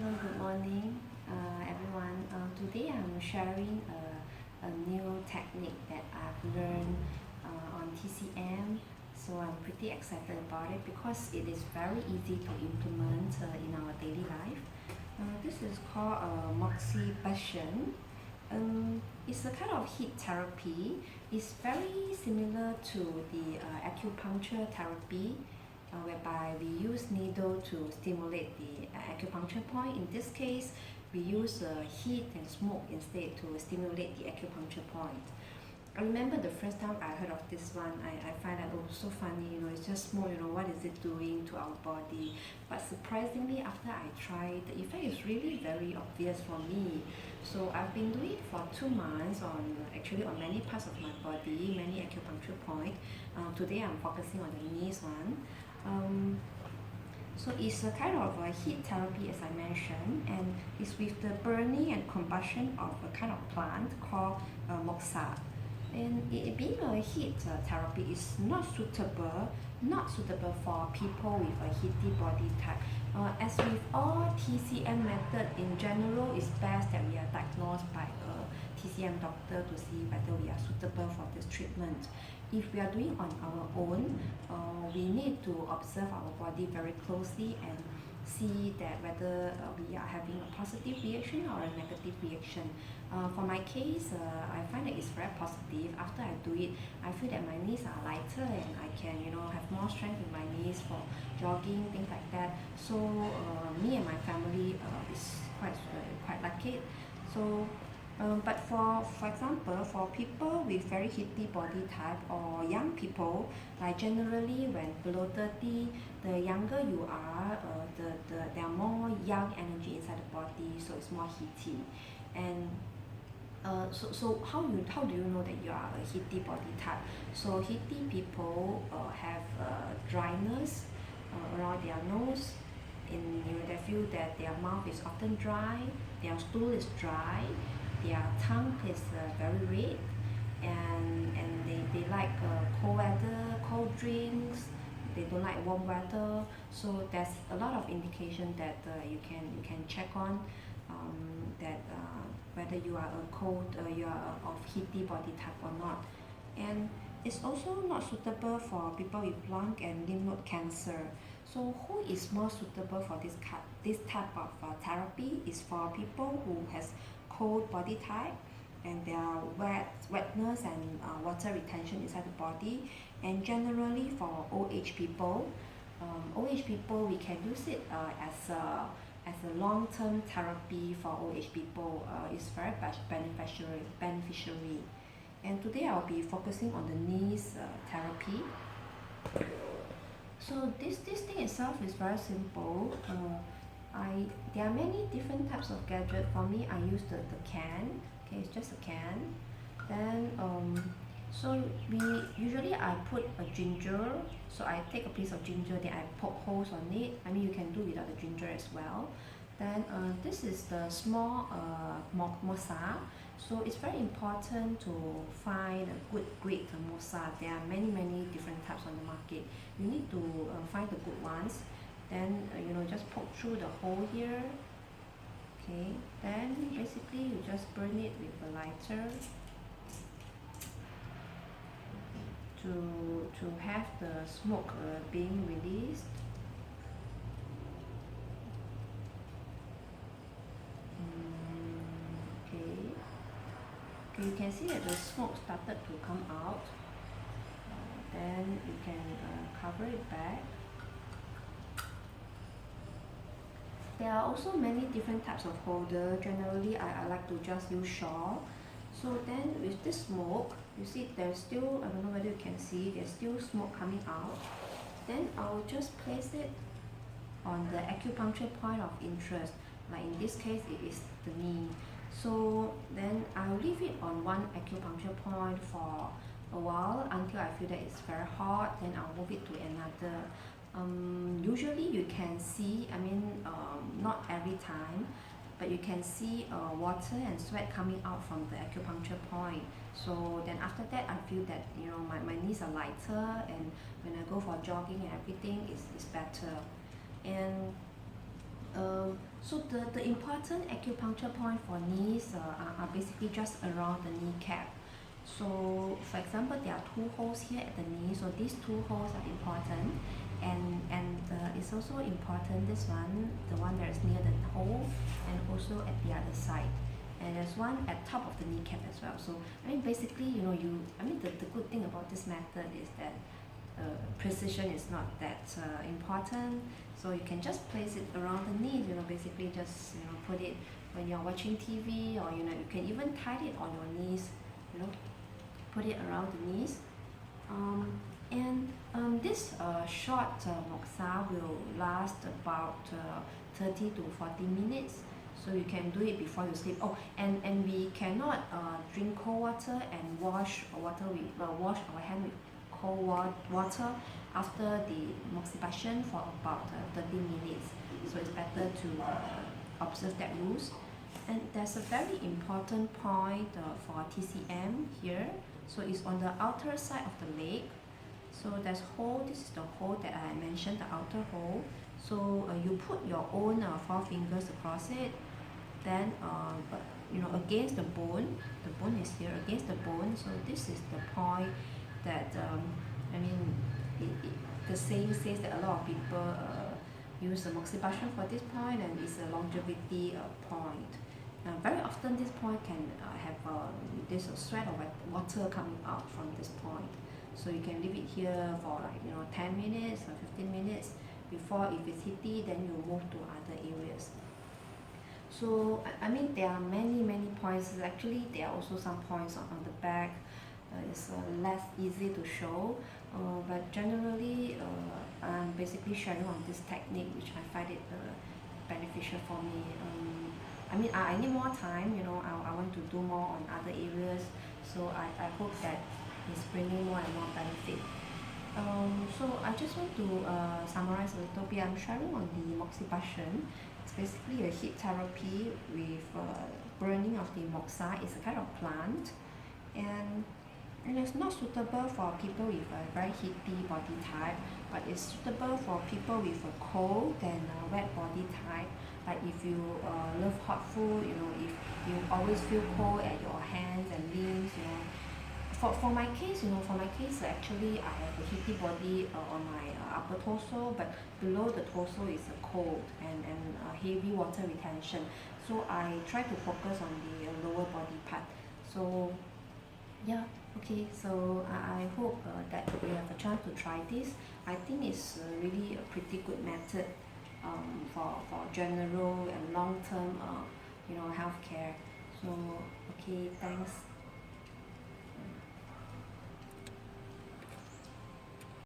Hello, good morning, everyone. Today I'm sharing a new technique that I've learned on TCM. So I'm pretty excited about it because it is very easy to implement in our daily life. This is called Moxibustion. It's a kind of heat therapy. It's very similar to the acupuncture therapy, whereby we use needle to stimulate the acupuncture point. In this case, we use heat and smoke instead to stimulate the acupuncture point. I remember the first time I heard of this one, I find that, oh, so funny, it's just smoke, what is it doing to our body? But surprisingly, after I tried, the effect is really very obvious for me. So I've been doing it for 2 months on many parts of my body, many acupuncture points. Today I'm focusing on the knees one. So it's a kind of a heat therapy, as I mentioned, and it's with the burning and combustion of a kind of plant called moxa. And it being a heat therapy is not suitable for people with a heaty body type. As with all TCM method in general, it's best that we are diagnosed by a TCM doctor to see whether we are suitable for this treatment. If we are doing on our own, we need to observe our body very closely and see that whether we are having a positive reaction or a negative reaction. For my case, I find that it's very positive. After I do it, I feel that my knees are lighter and I can, have more strength in my knees for jogging, things like that. So me and my family is quite like it. So but for example, for people with very heaty body type or young people, like generally when below 30, the younger you are, there are more young energy inside the body, so it's more heaty. And so how do you know that you are a heaty body type? So heaty people have dryness around their nose, and they feel that their mouth is often dry, their stool is dry, their tongue is very red, and they like cold weather, cold drinks. They don't like warm weather. So there's a lot of indication that you can check on that whether you are you are of heaty body type or not. And it's also not suitable for people with lung and lymph node cancer. So who is more suitable for this type of therapy is for people who has cold body type and there are wetness and water retention inside the body. And generally for old age people, we can use it as a long-term therapy for old age people. It's very beneficiary. And today I'll be focusing on the knees therapy. So this thing itself is very simple. There are many different types of gadget. For me, I use the can. Okay, it's just a can. Then so I put a ginger. So I take a piece of ginger, then I poke holes on it. I mean, you can do without the ginger as well. Then this is the small mosa. So it's very important to find a good grade mosa. There are many different types on the market. You need to find the good ones. Then just poke through the hole here. Okay, then basically you just burn it with a lighter to have the smoke being released. Okay, you can see that the smoke started to come out. Then you can cover it back. There are also many different types of holder. Generally, I like to just use shawl. So then with this smoke, you see there's still, I don't know whether you can see, there's still smoke coming out. Then I'll just place it on the acupuncture point of interest. Like in this case, it is the knee. So then I'll leave it on one acupuncture point for a while until I feel that it's very hot. Then I'll move it to another. Usually you can see, not every time, but you can see water and sweat coming out from the acupuncture point. So then after that, I feel that my knees are lighter, and when I go for jogging and everything, it's better. And So the important acupuncture point for knees are basically just around the kneecap. So for example, there are two holes here at the knee, so these two holes are important, and it's also important this one, the one that is near the hole, and also at the other side. And there's one at top of the kneecap as well. So I mean basically, the good thing about this method is that precision is not that important. So you can just place it around the knees, basically just put it when you're watching TV, or you can even tie it on your knees, put it around the knees. This short moxa will last about 30 to 40 minutes. So you can do it before you sleep. Oh, and we cannot drink cold water and wash our hand with cold water after the Moxibustion for about 30 minutes. So it's better to observe that rules. And there's a very important point for TCM here. So it's on the outer side of the leg. So there's hole, this is the hole that I mentioned, the outer hole. So you put your own 4 fingers across it, then against the bone is here, against the bone. So this is the point that the saying says that a lot of people use the Moxibustion for this point, and it's a longevity point. Very often this point can have this sweat or water coming out from this point. So you can leave it here for 10 minutes or 15 minutes before, if it's heaty, then you move to other areas. So there are many points. Actually, there are also some points on the back. It's less easy to show, but generally I'm basically sharing on this technique, which I find it beneficial for me. I need more time, I want to do more on other areas, so I hope that it's bringing more and more benefit. So I just want to summarize a little bit. I'm sharing on the Moxibustion. It's basically a heat therapy with burning of the moxa. It's a kind of plant, and it's not suitable for people with a very heaty body type, but it's suitable for people with a cold and wet body type. Like if you love hot food, if you always feel cold at your hands and limbs, For my case, actually I have a heaty body on my upper torso, but below the torso is a cold and heavy water retention. So I try to focus on the lower body part. So yeah, okay. So I hope that you have a chance to try this. I think it's really a pretty good method for general and long-term healthcare. So okay, thanks.